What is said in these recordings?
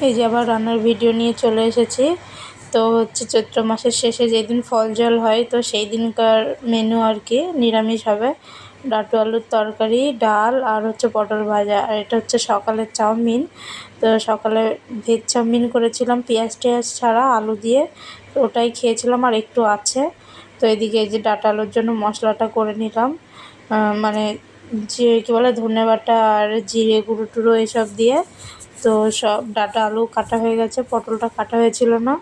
এই যে আবার রান্নার ভিডিও নিয়ে চলে এসেছি। তো হচ্ছে চৈত্র মাসের শেষে যেদিন ফল জল হয় তো সেই দিনকার মেনু আর কি নিরামিষ হবে। ডাঁটু আলুর তরকারি, ডাল আর হচ্ছে পটল ভাজা। আর এটা হচ্ছে সকালের চাউমিন। তো সকালে ভেজ চাউমিন করেছিলাম পেঁয়াজ টেয়াজ ছাড়া আলু দিয়ে, তো ওটাই খেয়েছিলাম আর একটু আছে। তো এদিকে এই যে ডাঁটা আলুর জন্য মশলাটা করে নিলাম, মানে যে কী বলে ধনে বাটা আর জিরে গুঁড়ো টুড়ো এসব দিয়ে। তো সব ডাঁটা আলু কাটা হয়ে গেছে, পটলটা কাটা হয়েছিল না।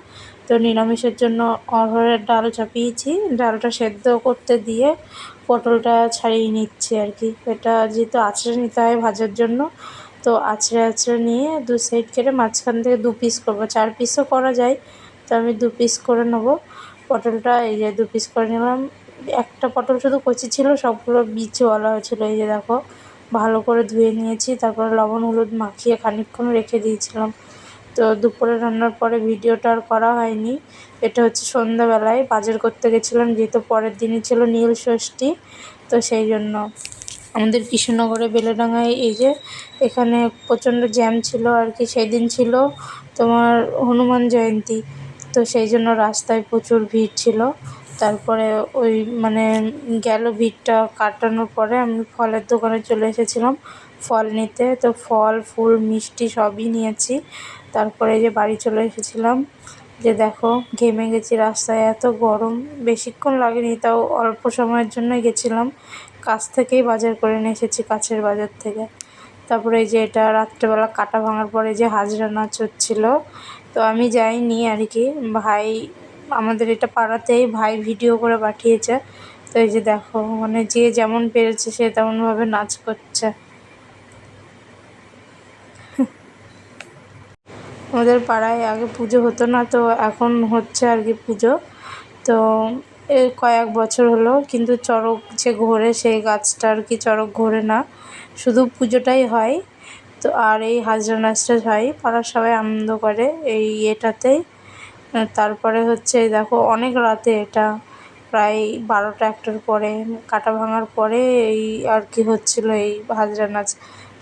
তো নিরামিষের জন্য অরহরের ডাল চাপিয়েছি, ডালটা সেদ্ধ করতে দিয়ে পটলটা ছাড়িয়ে নিচ্ছি আর কি। এটা যেহেতু আঁচড়ে নিতে হয় ভাজার জন্য, তো আঁচড়ে আঁচড়ে নিয়ে দু সাইড কেটে মাঝখান থেকে 2 পিস করবো, 4 পিসও করা যায়। তো আমি 2 পিস করে নেবো পটলটা। এই যে 2 পিস করে নিলাম। একটা পটল শুধু কচি ছিল, সবগুলো বীজওয়ালা ছিল। এই যে দেখো, ভালো করে ধুয়ে নিয়েছি, তারপরে লবণ হলুদ মাখিয়ে খানিকক্ষণ রেখে দিয়েছিলাম। তো দুপুরে রান্নার পরে ভিডিওটা আর করা হয়নি। এটা হচ্ছে সন্ধ্যাবেলায় বাজার করতে গেছিলাম, যেহেতু পরের দিনই ছিল নীল ষষ্ঠী। তো সেই জন্য আমাদের কৃষ্ণনগরে বেলেডাঙায় এই যে এখানে প্রচণ্ড জ্যাম ছিল আর কি। সেই দিন ছিল তোমার হনুমান জয়ন্তী, তো সেই জন্য রাস্তায় প্রচুর ভিড় ছিল। তারপরে ওই মানে গেল ভিড়টা কাটানোর পরে আমি ফলের দোকানে চলে এসেছিলাম ফল নিতে। তো ফল ফুল মিষ্টি সবই নিয়েছি। তারপরে যে বাড়ি চলে এসেছিলাম। যে দেখো ঘেমে গেছি, রাস্তায় এত গরম, বেশিক্ষণ লাগেনি, তাও অল্প সময়ের জন্যই গেছিলাম। কাছ থেকেই বাজার করে নিয়ে এসেছি, কাছের বাজার থেকে। তারপরে এই যে এটা রাত্রেবেলা কাটা ভাঙার পরে যে হাজরা নাচ হচ্ছিল, তো আমি যাইনি আর কি। ভাই আমাদের এটা পাড়াতেই ভাই ভিডিও করে পাঠিয়েছে। তো এই যে দেখো, মানে যে যেমন পেরেছে সে তেমনভাবে নাচ করছে। আমাদের পাড়ায় আগে পুজো হতো না, তো এখন হচ্ছে আর কি পুজো। তো এই কয়েক বছর হলো, কিন্তু চড়ক যে ঘোরে সেই গাছটা আর কি চড়ক ঘোরে না, শুধু পুজোটাই হয়। তো আর এই হাজরা নাচটা হয়, পাড়ার সবাই আনন্দ করে এই এটাতেই। তারপরে হচ্ছে এই দেখো অনেক রাতে, এটা প্রায় 12টা 1টার পরে কাটা ভাঙার পরে এই আর কি হচ্ছিলো এই হাজরা নাচ।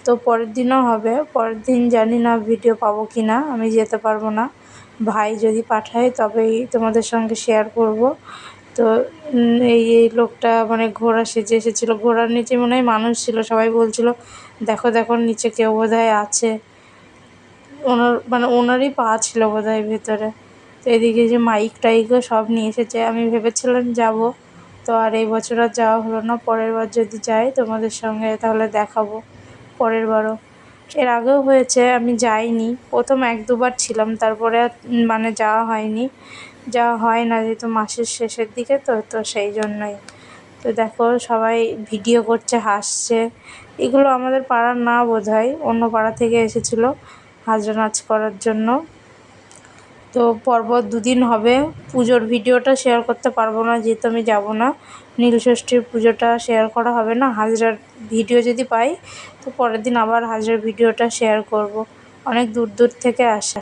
তো পরের দিনও হবে, পরের দিন জানি না ভিডিও পাবো কি না, আমি যেতে পারবো না। ভাই যদি পাঠায় তবেই তোমাদের সঙ্গে শেয়ার করব। তো এই লোকটা মানে ঘোড়া সেজে এসেছিলো, ঘোড়ার নিচে মনে হয় মানুষ ছিল, সবাই বলছিল দেখো দেখো নিচে কেউ বোধহয় আছে। ওনারই পা ছিল বোধহয় ভেতরে। তো এদিকে যে মাইক টাইকও সব নিয়ে এসেছে, আমি ভেবেছিলাম যাব, তো আর এই বছর আর যাওয়া হলো না। পরের বার যদি যাই তোমাদের সঙ্গে তাহলে দেখাবো পরের বারও। এর আগেও হয়েছে, আমি যাইনি, প্রথম 1-2বার ছিলাম, তারপরে মানে যাওয়া হয়নি, যাওয়া হয় না যেহেতু মাসের শেষের দিকে। তো তো সেই জন্যই। তো দেখো সবাই ভিডিও করছে, হাসছে। এগুলো আমাদের পাড়ার না বোধহয়, অন্য পাড়া থেকে এসেছিলো হাজরা নাচ করার জন্য। তো পরপর 2 দিন হবে। পুজোর ভিডিওটা শেয়ার করতে পারবো না যেহেতু আমি যাব না। নীলষষ্ঠীর পুজোটা শেয়ার করা হবে না। হাজরার ভিডিও যদি পাই তো পরের দিন আবার হাজরার ভিডিওটা শেয়ার করব। অনেক দূর দূর থেকে আসে।